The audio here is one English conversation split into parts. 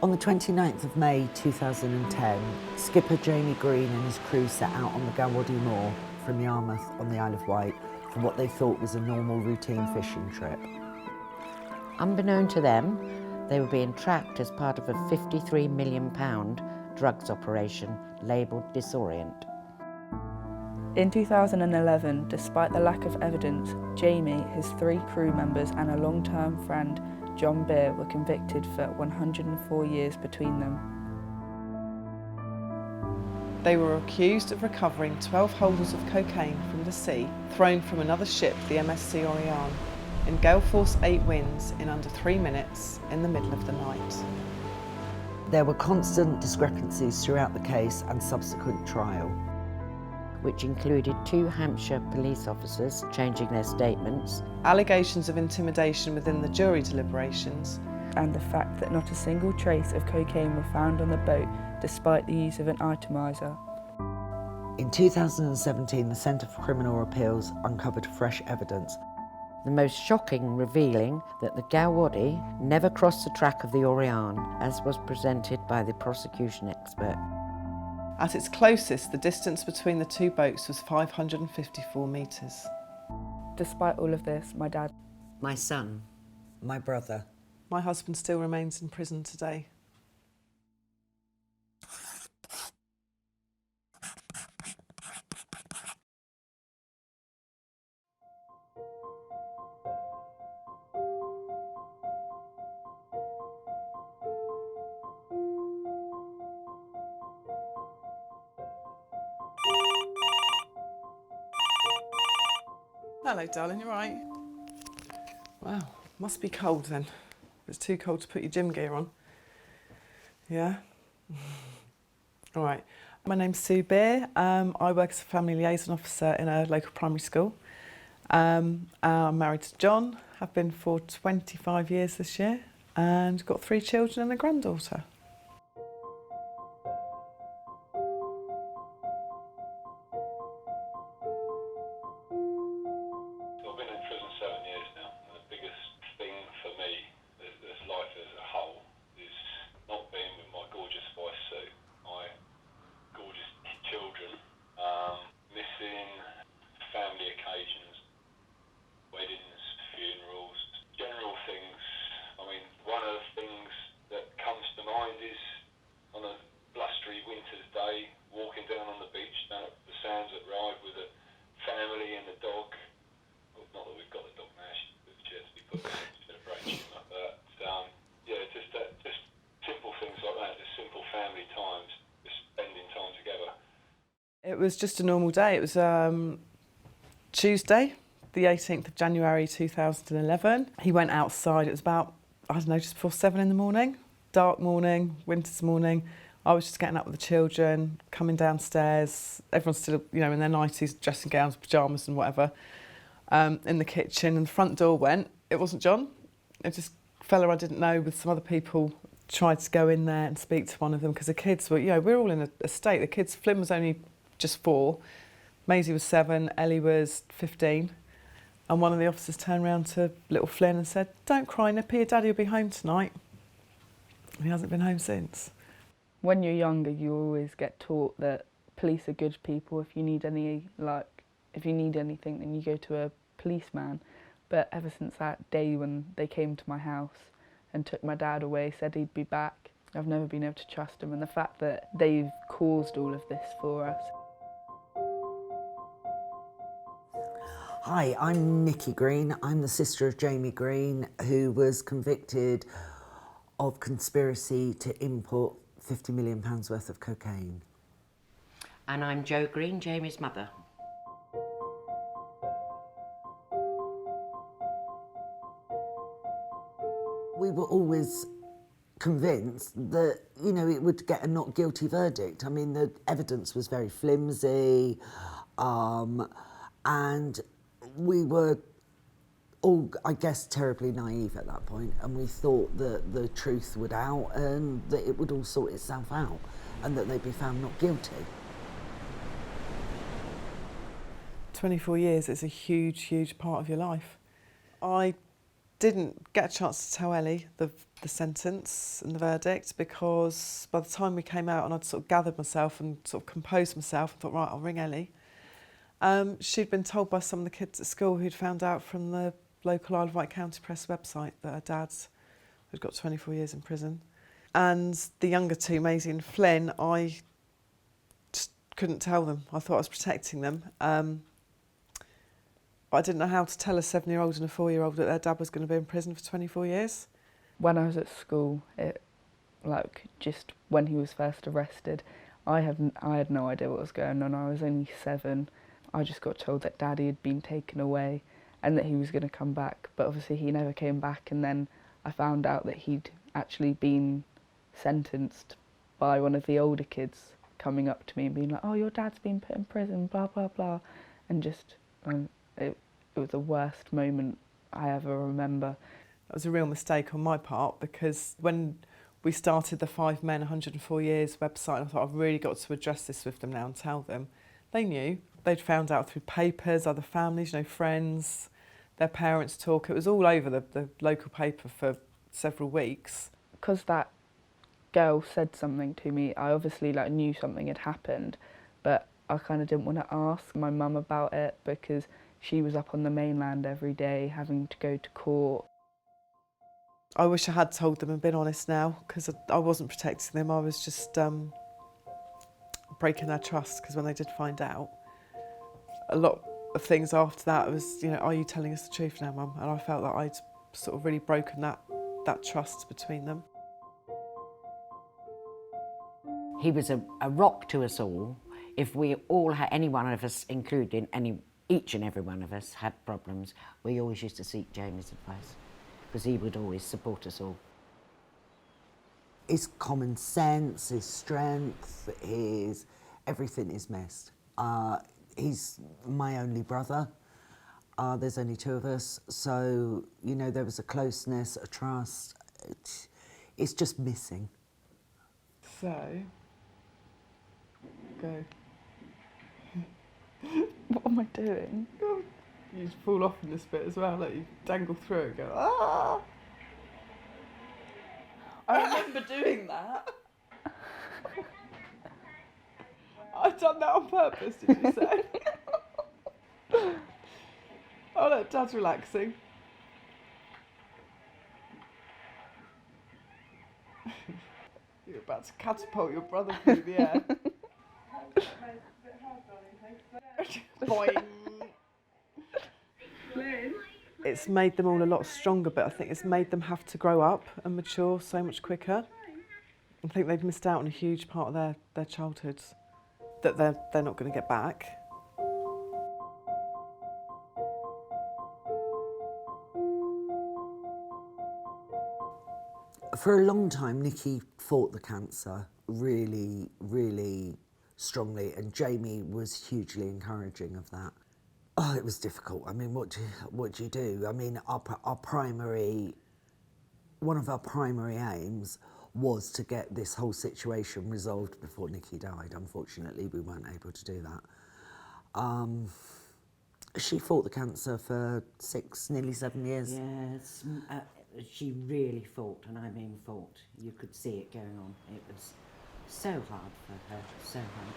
On the 29th of May 2010, skipper Jamie Green and his crew set out on the Galwadi Moor from Yarmouth on the Isle of Wight for what they thought was a normal routine fishing trip. Unbeknown to them, they were being tracked as part of a £53 million drugs operation labelled Disorient. In 2011, despite the lack of evidence, Jamie, his 3 crew members and a long-term friend, John Beer, were convicted for 104 years between them. They were accused of recovering 12 holders of cocaine from the sea, thrown from another ship, the MSC Orion, in gale force 8 winds in under 3 minutes in the middle of the night. There were constant discrepancies throughout the case and subsequent trial, which included 2 Hampshire police officers changing their statements, allegations of intimidation within the jury deliberations, and the fact that not a single trace of cocaine were found on the boat despite the use of an itomiser. In 2017, the Centre for Criminal Appeals uncovered fresh evidence. the most shocking revealing that the Galwadi never crossed the track of the Orion, as was presented by the prosecution expert. At its closest, the distance between the 2 boats was 554 metres. Despite all of this, my dad, My son, My brother. My husband still remains in prison today. Hello, darling, you right? Wow, must be cold then. It's too cold to put your gym gear on. Yeah? All right. My name's Sue Beer. I work as a family liaison officer in a local primary school. I'm married to John, have been for 25 years this year, and got 3 children and a granddaughter. I've been in prison 7 years now, and the biggest thing for me, this life as a whole, is not being with my gorgeous wife Sue, my gorgeous children, missing family occasions, weddings, funerals, general things. I mean, one of the things that comes to mind is on a blustery winter's day, walking down on the beach, down at the sands at Ryde with a family and a dog. Not that we've got the dog now, she has to be put in a brain tumour, but yeah, just simple things like that, just simple family times, just spending time together. It was just a normal day. It was Tuesday, the 18th of January 2011. He went outside, it was about, I don't know, just before 7 in the morning, dark morning, winter's morning. I was just getting up with the children, coming downstairs, everyone's still, you know, in their 90s, dressing gowns, pyjamas and whatever. In the kitchen, and the front door went. It wasn't John. It was just a fella I didn't know with some other people. Tried to go in there and speak to one of them because the kids were, you know, we're all in a state. The kids, Flynn was only just 4, Maisie was 7, Ellie was 15, and one of the officers turned around to little Flynn and said, "Don't cry, Nippy, your daddy will be home tonight." He hasn't been home since. when you're younger, you always get taught that police are good people. If you need anything, then you go to a policeman. But ever since that day when they came to my house and took my dad away, said he'd be back, I've never been able to trust him. And the fact that they've caused all of this for us. Hi, I'm Nikki Green. I'm the sister of Jamie Green, who was convicted of conspiracy to import £50 million worth of cocaine. And I'm Jo Green, Jamie's mother. We were always convinced that, you know, it would get a not guilty verdict. I mean, the evidence was very flimsy, and we were all, I guess, terribly naive at that point, and we thought that the truth would out and that it would all sort itself out and that they'd be found not guilty. 24 years is a huge, huge part of your life. I didn't get a chance to tell Ellie the sentence and the verdict, because by the time we came out and I'd sort of gathered myself and sort of composed myself, I thought, right, I'll ring Ellie. She'd been told by some of the kids at school who'd found out from the local Isle of Wight County Press website that her dad had got 24 years in prison. And the younger two, Maisie and Flynn, I just couldn't tell them. I thought I was protecting them. But I didn't know how to tell a 7-year-old and a 4-year-old that their dad was going to be in prison for 24 years. When I was at school, just when he was first arrested, I had no idea what was going on. I was only 7. I just got told that Daddy had been taken away and that he was going to come back. But obviously he never came back, and then I found out that he'd actually been sentenced by one of the older kids coming up to me and being like, oh, your dad's been put in prison, blah, blah, blah. And it was the worst moment I ever remember. That was a real mistake on my part, because when we started the 5 Men 104 Years website, I thought, I've really got to address this with them now and tell them. They knew. They'd found out through papers, other families, friends, their parents talk. It was all over the local paper for several weeks. Because that girl said something to me, I obviously knew something had happened, but I kind of didn't want to ask my mum about it because she was up on the mainland every day having to go to court. I wish I had told them and been honest now, because I wasn't protecting them. I was just breaking their trust, because when they did find out, a lot of things after that was, are you telling us the truth now, Mum? And I felt that I'd sort of really broken that trust between them. He was a rock to us all. If we all had, any one of us, including each and every one of us, had problems, we always used to seek Jamie's advice, because he would always support us all. His common sense, his strength, everything is missed. He's my only brother. There's only 2 of us, so there was a closeness, a trust. It's just missing. So, go. What am I doing? You just fall off in this bit as well, you dangle through it and go, ah! I remember doing that. I've done that on purpose, did you say? Oh look, Dad's relaxing. You're about to catapult your brother through the air. Boing. It's made them all a lot stronger, but I think it's made them have to grow up and mature so much quicker. I think they've missed out on a huge part of their childhoods that they're not going to get back. For a long time, Nikki fought the cancer really, really strongly, and Jamie was hugely encouraging of that. Oh, it was difficult. I mean, what do you do? I mean, one of our primary aims was to get this whole situation resolved before Nikki died. Unfortunately, we weren't able to do that. She fought the cancer for 6, nearly 7 years. Yes, she really fought, and I mean fought. You could see it going on. It was so hard for her, so hard.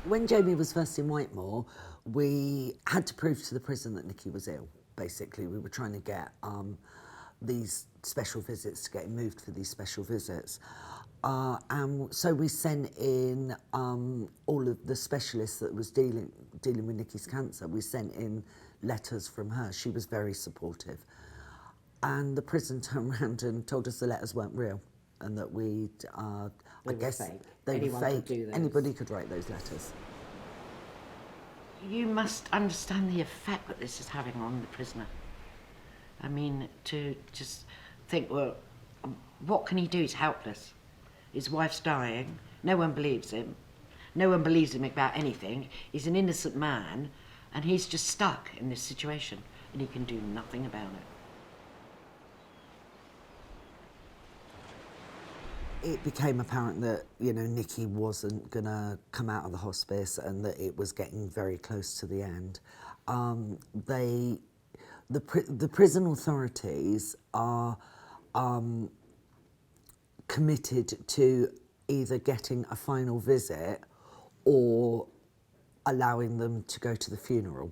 When Jamie was first in Whitemore, we had to prove to the prison that Nikki was ill, basically. We were trying to get these special visits, to get him moved for these special visits. And so we sent in all of the specialists that was dealing with Nikki's cancer. We sent in letters from her. She was very supportive. And the prison turned around and told us the letters weren't real, and that They were fake. They Anyone were could fake. do those. Anybody could write those letters. You must understand the effect that this is having on the prisoner. I mean, to just think, well, what can he do? He's helpless. His wife's dying. No one believes him. No one believes him about anything. He's an innocent man, and he's just stuck in this situation, and he can do nothing about it. It became apparent that, Nikki wasn't going to come out of the hospice, and that it was getting very close to the end. The prison authorities are committed to either getting a final visit or allowing them to go to the funeral.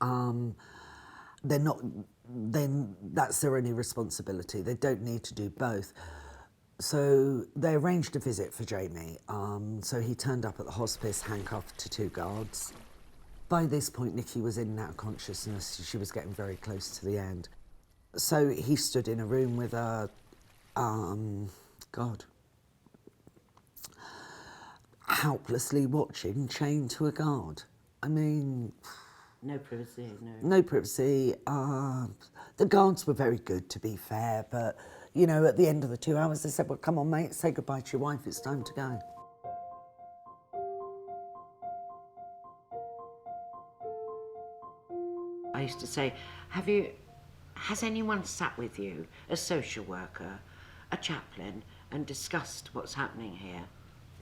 They're not, then that's their only responsibility. They don't need to do both. So they arranged a visit for Jamie. So he turned up at the hospice, handcuffed to 2 guards. By this point, Nikki was in and out of consciousness. She was getting very close to the end. So he stood in a room with her, helplessly watching, chained to a guard. I mean... No privacy, no. No privacy. The guards were very good, to be fair, but, you know, at the end of the 2 hours, they said, well, come on, mate, say goodbye to your wife, it's time to go. I used to say, has anyone sat with you, a social worker, a chaplain, and discussed what's happening here?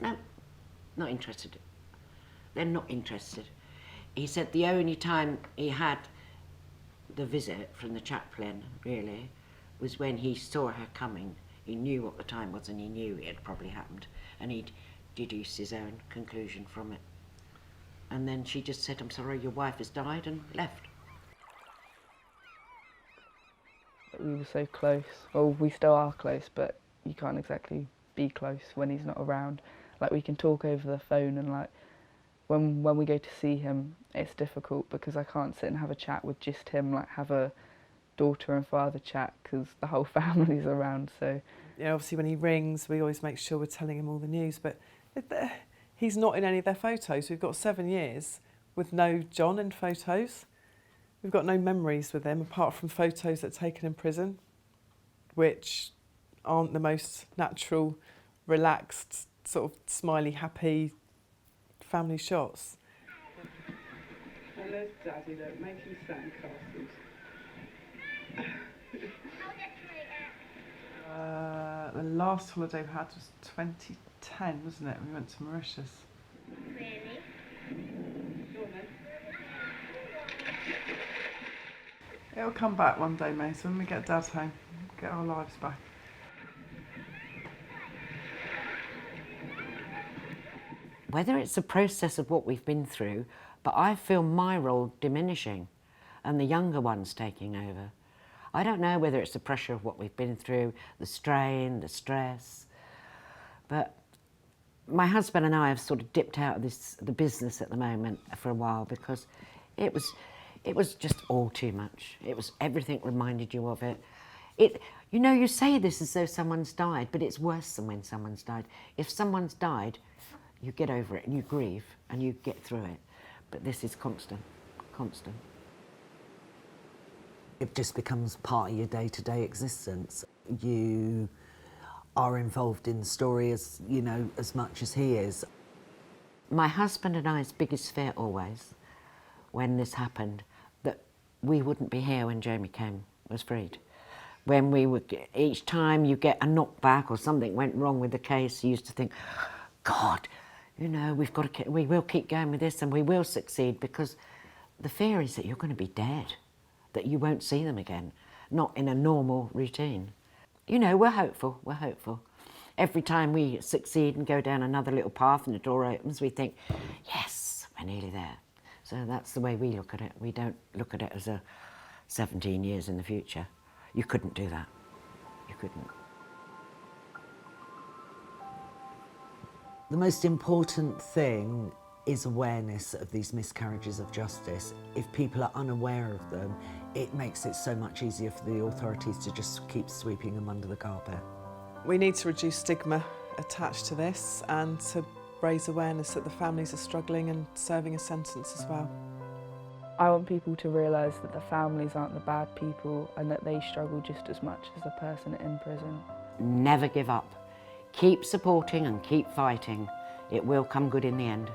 No, not interested. They're not interested. He said the only time he had the visit from the chaplain, really, was when he saw her coming. He knew what the time was and he knew it had probably happened, and he'd deduced his own conclusion from it. And then she just said, I'm sorry, your wife has died, and left. We were so close. Well, we still are close, but you can't exactly be close when he's not around. Like, we can talk over the phone, and like when we go to see him, it's difficult because I can't sit and have a chat with just him, like have a daughter and father chat, because the whole family's around. So yeah, obviously when he rings, we always make sure we're telling him all the news, but he's not in any of their photos. We've got 7 years with no John in photos. We've got no memories with him apart from photos that are taken in prison, which aren't the most natural, relaxed, sort of smiley, happy family shots. Hello, Daddy, look, making sandcastles. The last holiday we had was 2010, wasn't it? We went to Mauritius. Really? Go on then. It'll come back one day, mate, so when we get Dad home, get our lives back. Whether it's a process of what we've been through, but I feel my role diminishing and the younger ones taking over. I don't know whether it's the pressure of what we've been through, the strain, the stress, but my husband and I have sort of dipped out of the business at the moment for a while because it was just all too much. Everything reminded you of it. You know, you say this as though someone's died, but it's worse than when someone's died. If someone's died, you get over it and you grieve and you get through it. But this is constant, constant. It just becomes part of your day-to-day existence. You are involved in the story as, you know, as much as he is. My husband and I's biggest fear always, when this happened, that we wouldn't be here when Jamie was freed. When each time you get a knockback or something went wrong with the case, you used to think, God, you know, we will keep going with this and we will succeed, because the fear is that you're going to be dead, that you won't see them again, not in a normal routine. You know, we're hopeful, we're hopeful. Every time we succeed and go down another little path and the door opens, we think, yes, we're nearly there. So that's the way we look at it. We don't look at it as 17 years in the future. You couldn't do that. You couldn't. The most important thing is awareness of these miscarriages of justice. If people are unaware of them, it makes it so much easier for the authorities to just keep sweeping them under the carpet. We need to reduce stigma attached to this and to raise awareness that the families are struggling and serving a sentence as well. I want people to realise that the families aren't the bad people and that they struggle just as much as the person in prison. Never give up. Keep supporting and keep fighting. It will come good in the end.